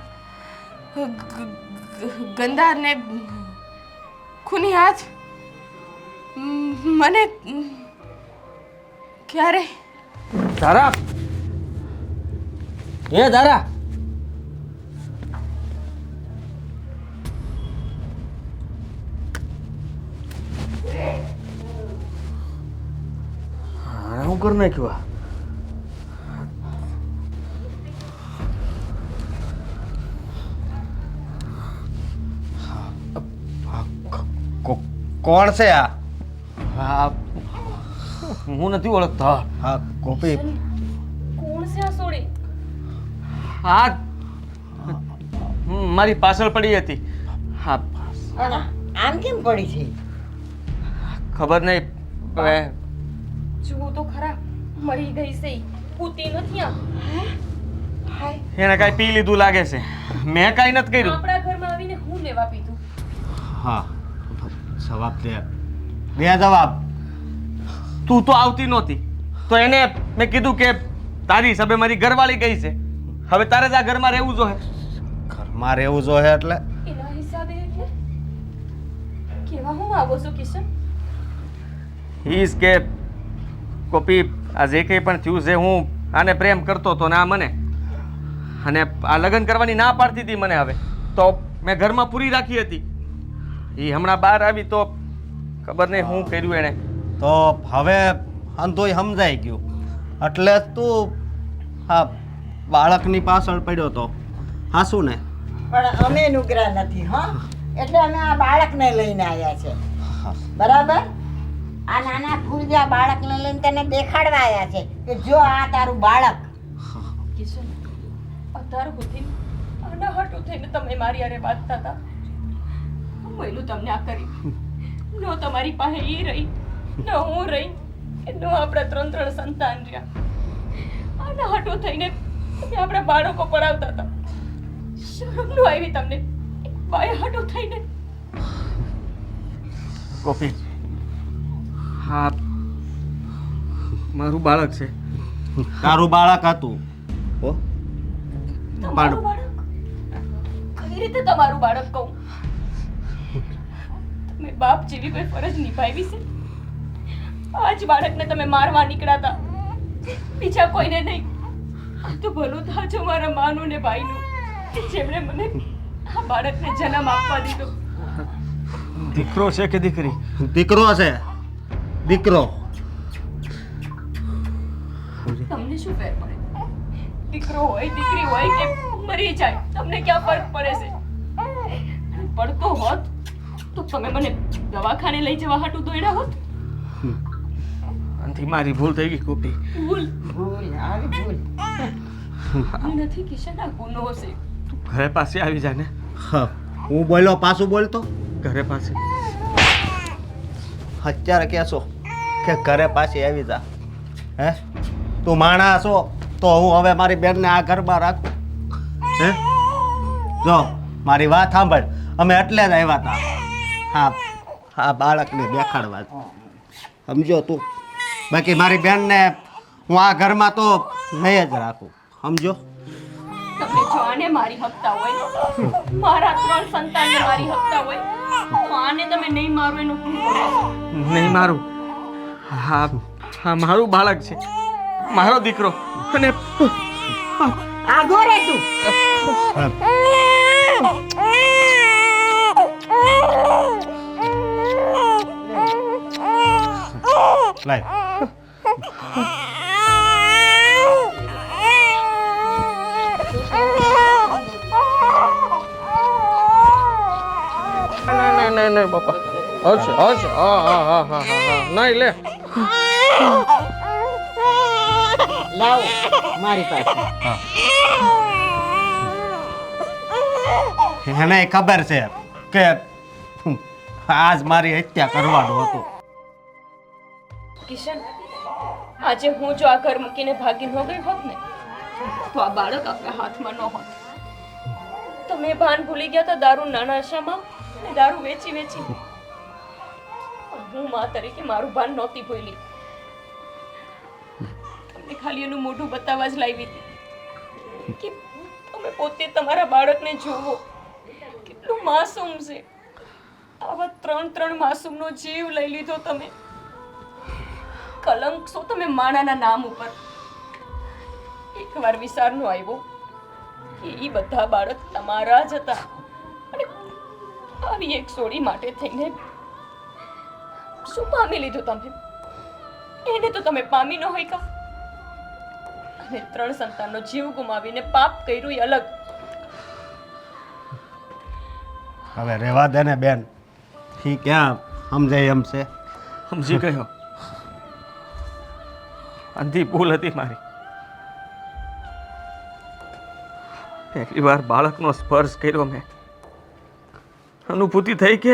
ગંદા ને ખૂની હાથ મને ક્યારે તારા એ તારા હું કરી નાખ્યું? કોણ છે આ? હા, હું નથી ઓળખતો. હા ગોપી, કોણ છે આ સોડી? હા, મારી પાછળ પડી હતી. હા, પણ આમ કેમ પડી છે? ખબર નહીં. હવે જુઓ તો ખરા, મરી ગઈ છે ઈ. પૂતી નથી આ. એને કાંઈ પી લીધું લાગે છે. મેં કાંઈ નથી કર્યું. આપણા ઘરમાં આવીને હું લેવા પીધું? હા જવાબ દે, દે જવાબ. તું તો આવતી નહોતી, તો એને મેં કીધું કે તારી હિસાબે મારી ઘરવાળી ગઈ છે, હવે તારે જ આ ઘરમાં રહેવું જોઈએ. ઘરમાં રહેવું જોઈએ એટલે એના હિસાબે એટલે કેવા હું આવો છો કિશન? ઈસ કે કોપી આ જે કંઈ પણ થયું છે, હું આને પ્રેમ કરતો હતો ને આ મને, અને આ લગ્ન કરવાની ના પાડતી હતી મને. હવે તો મેં ઘરમાં પૂરી રાખી હતી, એ હમણાં બહાર આવી તો ખબર નહીં શું કર્યું એણે. તો હવે અંધોય સમજાઈ ગયું, એટલે જ તું હા બાળકની પાછળ પડ્યો તો, હાસું ને? પણ અમે નુગરા નથી હો, એટલે અમે આ બાળકને લઈને આવ્યા છે, બરાબર? આ નાના ફૂલજા બાળકને લઈને તને દેખાડવા આવ્યા છે કે જો આ તારું બાળક. કિશન, અત્યાર સુધી આના હાટું થઈને તમે મારી હારે વાતતા હતા. પહેલું તમને આ કરી નો તમારી પાસે એ રહી, ન હું રહી, કે નો આપણા 3 સંતાન રહ્યા. આના હાટું થઈને તમે આપણા બાળકો પડાવતા હતા. શરમ નો આવી તમને બાય હાટું થઈને? કોપી, હા મારું બાળક છે. તારું બાળક હતું હો? તમારું બાળક? કઈ રીતે તમારું બાળક કહું? તમે બાપ જેવી કોઈ ફરજ નિભાવી છે? આ જ બાળકને તમે મારવા નીકળ્યા હતા, બીજા કોઈને નહીં. આ તો ભલું થાજો મારા માનું ને ભાઈનું, કે જેમણે મને આ બાળકને જન્મ આપવા દીધો. દીકરો છે કે દીકરી? દીકરો છે, દીકરો. તમને શું ફેર પડે? દીકરો હોય દીકરી હોય કે મરી જાય, તમને ક્યાં ફરક પડે છે? પડતો હોત તો તમે મને દવાખાને લઈ જવા હાટું દોડ્યા હોત. આનાથી મારી ભૂલ થઈ ગઈ કોપી. ભૂલ ભૂલ આવી ભૂલ. નથી કિશન, આ ગુનો છે. તું ઘરે પાસે આવી જા ને. હા, હું બોલ્યો પાછું બોલતો? ઘરે પાસે અત્યારે કહેશો કે ઘરે પાછી આવી જા? હે, તું માણસ છો તો હું હવે મારી બેનને આ ઘરમાં રાખું? હે, જો મારી વાત સાંભળ, અમે એટલે જ આવ્યા હતા હા હા બાળકને દેખાડવા, સમજો તું. બાકી મારી બેનને હું આ ઘરમાં તો નહીં જ રાખું, સમજો? તમે જો આને મારી હકતા હોય, મારા 3 સંતાનને મારી હકતા હોય, તો આને તમે નહીં મારો એનો શું ભરોસો? નહીં મારું. હા હા મારું બાળક છે, મારો દીકરો. અને આગો રે તું. લાય નહીં બાપા, હશે હશે, હા હા હા હા હા નહીં લે. લાવો મારી પાસે. એને ખબર છે કે આજ મારી હત્યા કરવાનું હતું. કિશન, આજે હું જો આ ઘર મૂકીને ભાગી ન ગઈ હોત ને, તો આ બાળક આપણા હાથમાં ન હોત. તમે ભાન ભૂલી ગયા હતા દારૂ નાના નશામાં, અને દારૂ વેચી વેચી. હું માં તરીકે મારું ભાન નહોતી ભૂલી. તમને ખાલી એનું મોઢું બતાવવા જ લાવી હતી કે તમે પોતે તમારા બાળકને જોવો, કેટલું માસૂમ છે. આવા 3 માસૂમનો જીવ લઈ લીધો તમે. કલંક છો તમે માણાના નામ ઉપર. એકવાર વિચાર નો આવ્યો કે એ બધા બાળક તમારા જ હતા, અને આવી એક સોડી માટે થઈને શું પામી લીધું તમે? એને તો તમે પામી ન હોય કા? અને 3 સંતાનનો જીવ ગુમાવીને પાપ કર્યું એ અલગ. હવે રહેવા દે ને બેન, એ ક્યાં સમજાય એમ છે? સમજી ગયો, અંધી ભૂલ હતી મારી. પહેલી વાર બાળકનો સ્પર્શ કર્યો મેં, અનુભૂતિ થઈ કે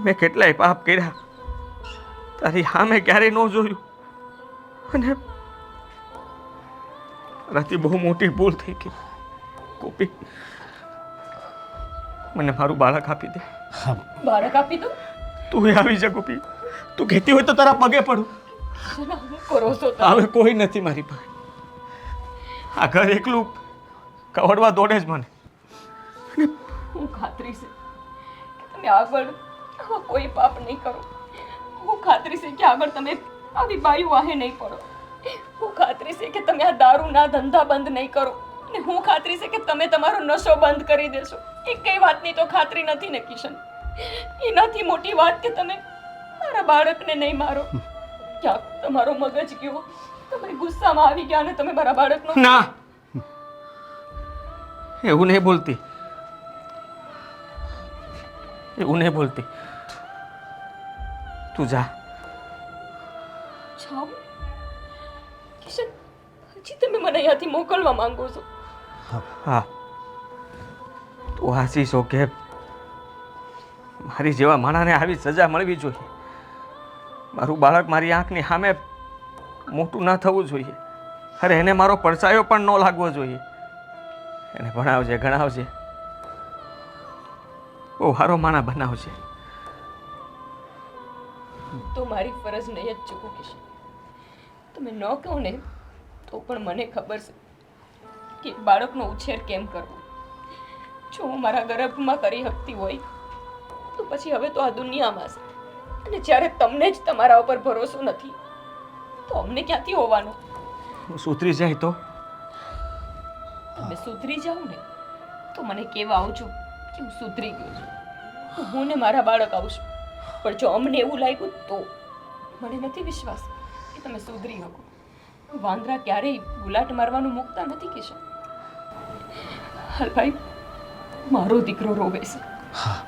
મેં કેટલાય પાપ કર્યા, તારી સામે ક્યારેય ન જોયું, અને મારાથી બહુ મોટી ભૂલ થઈ ગઈ. કોપી, મને મારું બાળક આપી દે. બાળક આપી દો? તું આવી જા કોપી, તું કહેતી હોય તો તારા પગે પડું. કિશન હું કરો છો તમે? હવે કોઈ નથી મારી પાસે. આ ઘર એકલું કવડવા દોડે જ મને. હું ખાતરી છે કે તમે આગળ આવા કોઈ પાપ નહીં કરો. હું ખાતરી છે કે આગળ તમે આવી બાયું વાહે નહીં પડો. હું ખાતરી છે કે તમે આ દારૂના ધંધા બંધ નહીં કરો. અને હું ખાતરી છે કે તમે તમારો નશો બંધ કરી દેશો. એ કઈ વાતની તો ખાતરી નથી ને કિશન. એનાથી મોટી વાત કે તમે મારા બાળકને નહીં મારો. ક્યાંક તમારો મગજ ગયો, તમે ગુસ્સામાં આવી ગયા અને તમે મારા બાળકનો ના, એવું નહીં બોલતી. એવું નહીં બોલતી. તું જા. જાઓ કિશન, હજી તમે મને અહીંયાથી મોકલવા માંગો છો? હા, તું હાસી છો કે મારી જેવા માણાને આવી સજા મળવી જોઈએ. મારું બાળક મારી આંખની સામે મોટું ના થવું જોઈએ. અરે એને મારો પડછાયો પણ ન લાગવો જોઈએ. એને ભણાવજે, ગણાવજે, બહુ સારો માણા બનાવજે. તો મારી ફરજ નહીં જ ચૂકું કિશન. તમે ન કહો ને તો પણ મને ખબર છે કે બાળકનો ઉછેર કેમ કરવો. જો હું મારા ગર્ભમાં કરી શકતી હોય તો પછી હવે તો આ દુનિયામાં છે. અને જ્યારે તમને જ તમારા ઉપર ભરોસો નથી તો અમને ક્યાંથી હોવાનો? હું સુધરી જાય તો તમે સુધરી જાઓ ને તો મને કહેવા આવજો કે હું સુધરી ગયો છું. તો હું ને મારા બાળક આવશું. પણ જો અમને એવું લાગ્યું તો મને નથી વિશ્વાસ કે તમે સુધરી શકો. વાંદરા ક્યારેય ગુલાટ મારવાનું મૂકતા નથી કિશન. હાલ ભાઈ, મારો દીકરો રોવે છે. હા